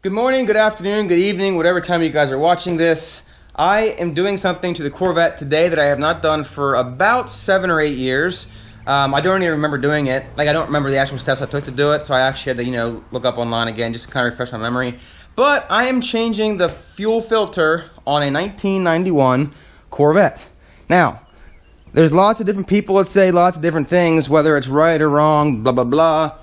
Good morning, good afternoon, good evening, whatever time you guys are watching this. I am doing something to the Corvette today that I have not done for about 7 or 8 years. I don't even remember doing it. Like, I don't remember the actual steps I took to do it, so I actually had to, look up online again just to kind of refresh my memory. But I am changing the fuel filter on a 1991 Corvette. Now, there's lots of different people that say lots of different things, whether it's right or wrong, blah, blah, blah.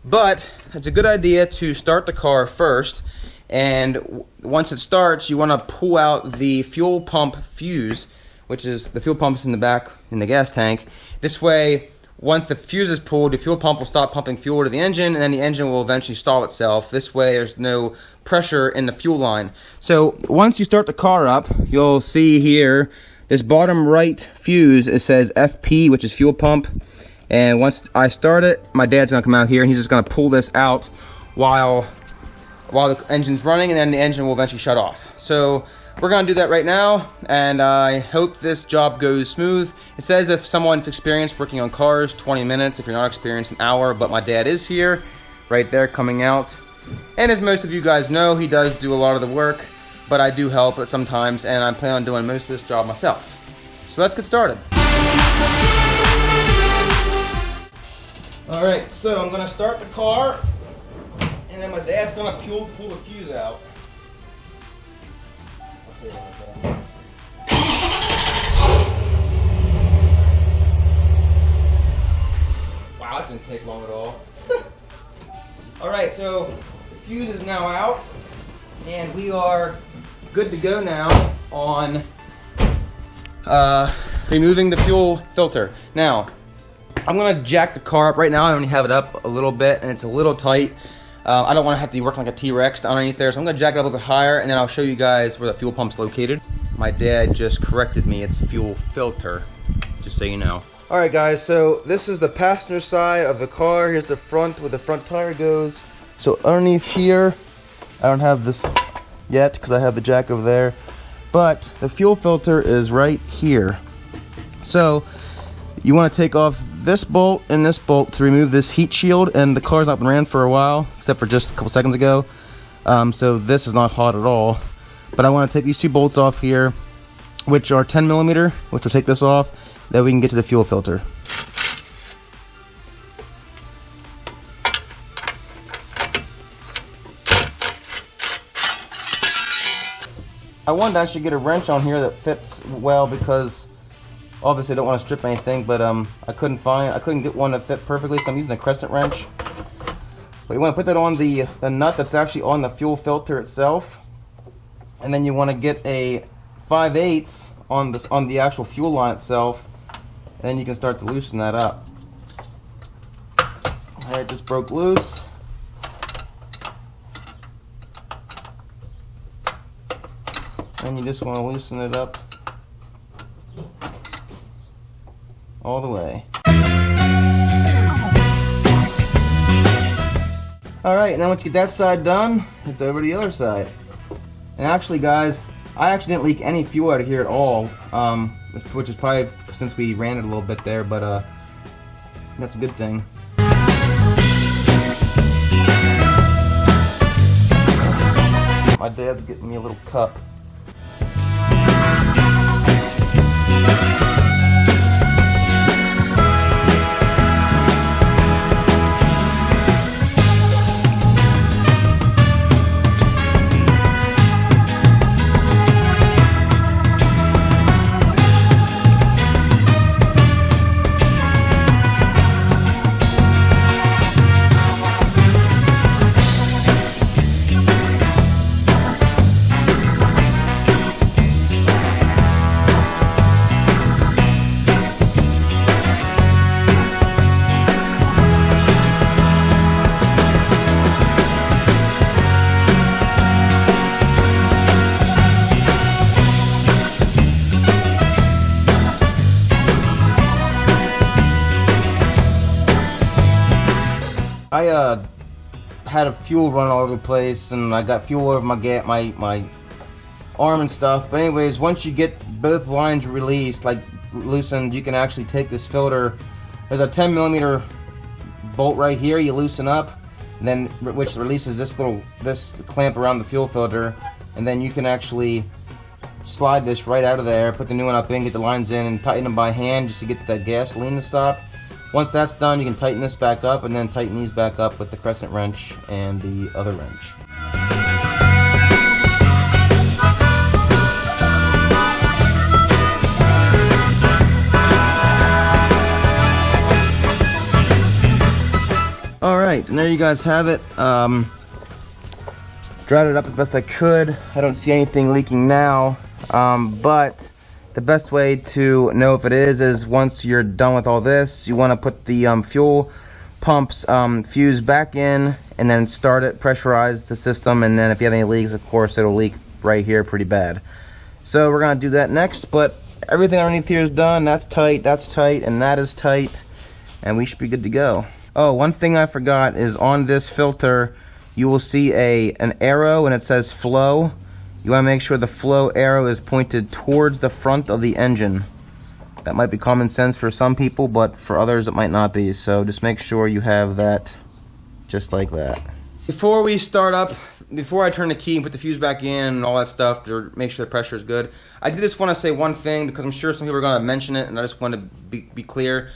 But it's a good idea to start the car first, and once it starts, you want to pull out the fuel pump fuse, which is the fuel pump is in the back in the gas tank. This way, once the fuse is pulled, the fuel pump will stop pumping fuel to the engine, and then the engine will eventually stall itself. This way, there's no pressure in the fuel line. So once you start the car up, you'll see here, this bottom right fuse, it says FP, which is fuel pump. And once I start it, my dad's gonna come out here and he's just gonna pull this out while the engine's running, and then the engine will eventually shut off. So we're gonna do that right now, and I hope this job goes smooth. It says if someone's experienced working on cars, 20 minutes. If you're not experienced, an hour, but my dad is here, right there coming out. And as most of you guys know, he does do a lot of the work, but I do help sometimes, and I plan on doing most of this job myself. So let's get started. Alright, so I'm going to start the car, and then my dad's going to pull the fuse out. Wow, that didn't take long at all. Alright, so the fuse is now out, and we are good to go now on removing the fuel filter. Now, I'm gonna jack the car up right now. I only have it up a little bit and it's a little tight. I don't want to have to be working like a T-Rex underneath there, so I'm gonna jack it up a little bit higher, and then I'll show you guys where the fuel pump's located. My dad just corrected me, it's fuel filter, just so you know. Alright guys, so this is the passenger side of the car. Here's the front, where the front tire goes. So underneath here, I don't have this yet because I have the jack over there, but the fuel filter is right here. So you want to take off this bolt and this bolt to remove this heat shield, and the car's not been ran for a while, except for just a couple seconds ago. So this is not hot at all. But I want to take these two bolts off here, which are 10 millimeter, which will take this off, then we can get to the fuel filter. I wanted to actually get a wrench on here that fits well, because obviously I don't want to strip anything, but I couldn't get one that fit perfectly, so I'm using a crescent wrench. But you want to put that on the nut that's actually on the fuel filter itself, and then you want to get a 5/8 on the actual fuel line itself, and then you can start to loosen that up. Alright, it just broke loose. And you just want to loosen it up all the way. Alright, now once you get that side done, it's over to the other side. And actually guys, I actually didn't leak any fuel out of here at all, which is probably since we ran it a little bit there, but that's a good thing. My dad's getting me a little cup. I had a fuel run all over the place, and I got fuel over my arm and stuff. But anyways, once you get both lines released, like loosened, you can actually take this filter. There's a 10 millimeter bolt right here. You loosen up, and then which releases this clamp around the fuel filter, and then you can actually slide this right out of there, put the new one up in, get the lines in, and tighten them by hand just to get that gasoline to stop. Once that's done, you can tighten this back up and then tighten these back up with the crescent wrench and the other wrench. Alright, and there you guys have it. Dried it up as best I could. I don't see anything leaking now, but the best way to know if it is once you're done with all this, you want to put the fuel pump's fuse back in and then start it, pressurize the system, and then if you have any leaks, of course, it'll leak right here pretty bad. So we're going to do that next, but everything underneath here is done. That's tight, and that is tight, and we should be good to go. Oh, one thing I forgot is on this filter, you will see an arrow and it says flow. You want to make sure the flow arrow is pointed towards the front of the engine. That might be common sense for some people, but for others it might not be. So just make sure you have that just like that. Before we start up, before I turn the key and put the fuse back in and all that stuff to make sure the pressure is good, I did just want to say one thing because I'm sure some people are going to mention it, and I just want to be clear.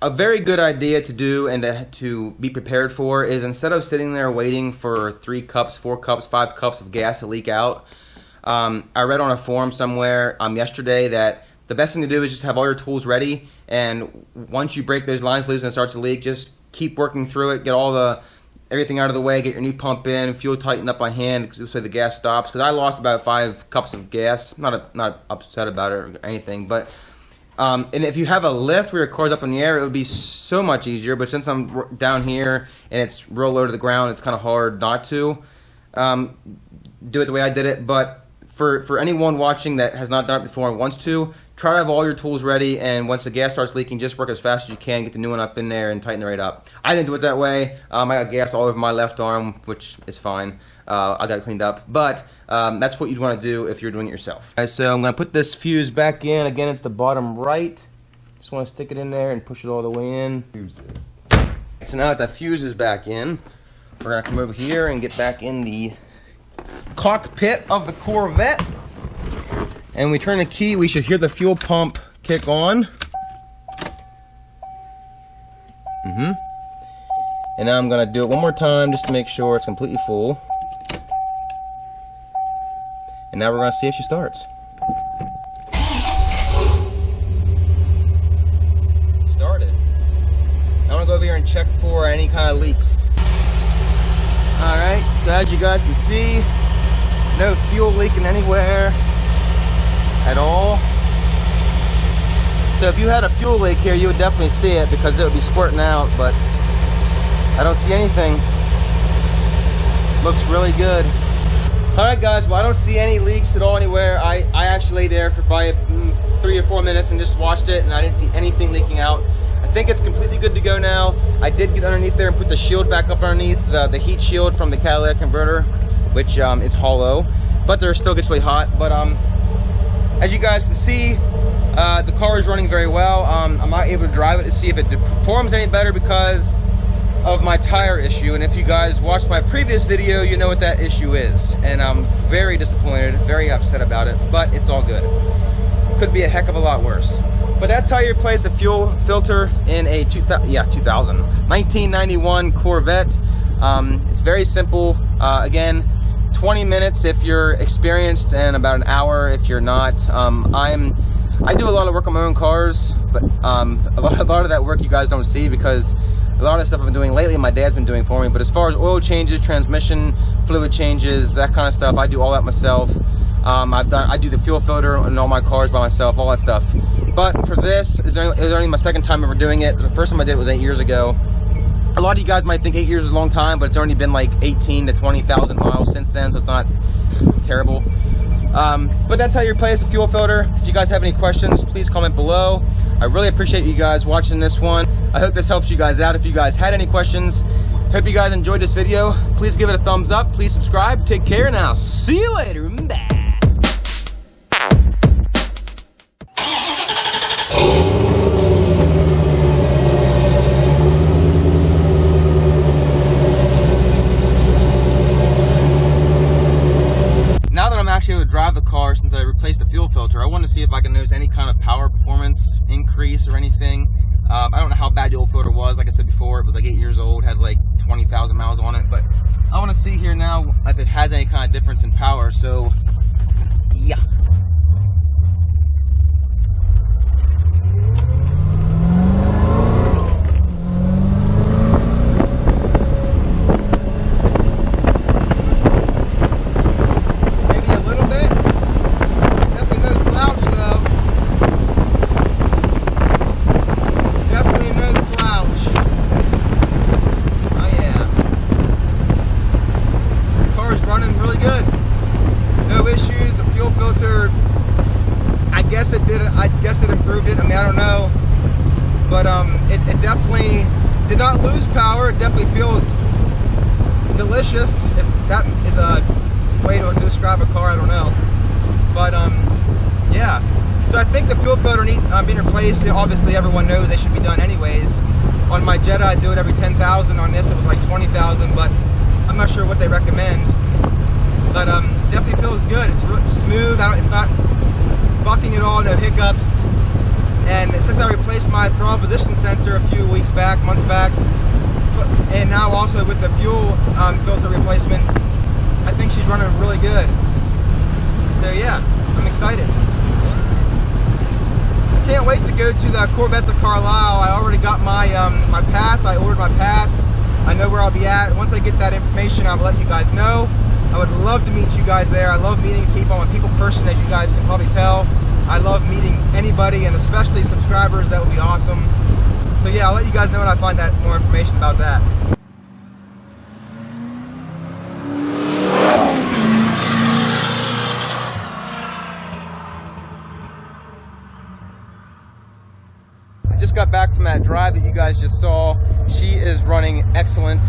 A very good idea to do and to be prepared for is instead of sitting there waiting for 3 cups, 4 cups, 5 cups of gas to leak out, I read on a forum somewhere yesterday that the best thing to do is just have all your tools ready, and once you break those lines loose and it starts to leak, just keep working through it, get everything out of the way, get your new pump in, fuel tightened up by hand so the gas stops. Because I lost about 5 cups of gas. Not upset about it or anything, but and if you have a lift where your car's up in the air, it would be so much easier. But since I'm down here and it's real low to the ground, it's kind of hard not to do it the way I did it. But for anyone watching that has not done it before and wants to, try to have all your tools ready. And once the gas starts leaking, just work as fast as you can, get the new one up in there and tighten it right up. I didn't do it that way. I got gas all over my left arm, which is fine. I got it cleaned up, but that's what you'd want to do if you're doing it yourself. Alright, so I'm going to put this fuse back in. Again, it's the bottom right. Just want to stick it in there and push it all the way in. So now that the fuse is back in, we're going to come over here and get back in the cockpit of the Corvette. And when we turn the key, we should hear the fuel pump kick on. And now I'm going to do it one more time just to make sure it's completely full. And now we're going to see if she starts. Started. I want to go over here and check for any kind of leaks. Alright, so as you guys can see, no fuel leaking anywhere at all. So if you had a fuel leak here, you would definitely see it because it would be squirting out, but I don't see anything. Looks really good. Alright guys, well I don't see any leaks at all anywhere. I actually lay there for probably 3 or 4 minutes and just watched it, and I didn't see anything leaking out. I think it's completely good to go now. I did get underneath there and put the shield back up underneath, the heat shield from the catalytic converter, which is hollow, but there still gets really hot. But as you guys can see, the car is running very well. I'm not able to drive it to see if it performs any better because of my tire issue, and if you guys watched my previous video, you know what that issue is, and I'm very disappointed, very upset about it, but it's all good. Could be a heck of a lot worse. But that's how you replace a fuel filter in a 1991 Corvette. It's very simple. Again, 20 minutes if you're experienced and about an hour if you're not. I do a lot of work on my own cars, but a lot of that work you guys don't see because a lot of stuff I've been doing lately my dad's been doing for me. But as far as oil changes, transmission fluid changes, that kind of stuff, I do all that myself. I do the fuel filter in all my cars by myself, all that stuff. But for this, it was only my second time ever doing it. The first time I did it was 8 years ago. A lot of you guys might think 8 years is a long time, but it's only been like 18 to 20,000 miles since then, so it's not terrible. But that's how you replace a fuel filter. If you guys have any questions, please comment below. I really appreciate you guys watching this one. I hope this helps you guys out. If you guys had any questions, hope you guys enjoyed this video. Please give it a thumbs up. Please subscribe. Take care, and I'll see you later. Bye. here to drive the car since I replaced the fuel filter. I want to see if I can notice any kind of power performance increase or anything. I don't know how bad the old filter was. Like I said before, it was like 8 years old, had like 20,000 miles on it. But I want to see here now if it has any kind of difference in power. So, yeah. I guess it improved it. I mean, I don't know, but it definitely did not lose power. It definitely feels delicious, if that is a way to describe a car. I don't know, but yeah. So I think the fuel filter being replaced. Obviously, everyone knows they should be done anyways. On my Jetta, I do it every 10,000. On this, it was like 20,000, but I'm not sure what they recommend. But definitely feels good. It's really smooth. It's not bucking at all, no hiccups. And since I replaced my throttle position sensor a few weeks back, months back, and now also with the fuel filter replacement, I think she's running really good. So yeah, I'm excited. Can't wait to go to the Corvettes of Carlisle. I already got my my pass. I ordered my pass. I know where I'll be at. Once I get that information, I'll let you guys know. I would love to meet you guys there. I love meeting people. I'm a people person, as you guys can probably tell. I love meeting anybody, and especially subscribers. That would be awesome. So yeah, I'll let you guys know when I find that more information about that. I just got back from that drive that you guys just saw. She is running excellent.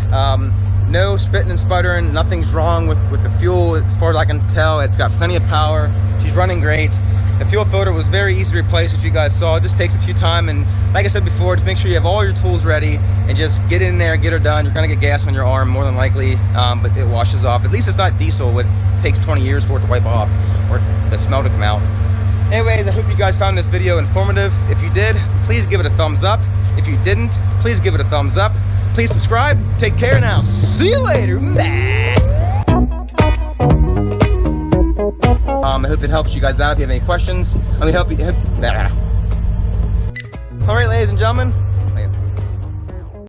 No spitting and sputtering, nothing's wrong with the fuel as far as I can tell. It's got plenty of power. She's running great. The fuel filter was very easy to replace, as you guys saw. It just takes a few time, and like I said before, just make sure you have all your tools ready and just get in there, get her done. You're gonna get gas on your arm more than likely, but it washes off. At least it's not diesel. It takes 20 years for it to wipe off or the smell to come out. Anyways, I hope you guys found this video informative. If you did, please give it a thumbs up. If you didn't, please give it a thumbs up. Please subscribe. Take care now. See you later. I hope it helps you guys out if you have any questions. All right, ladies and gentlemen,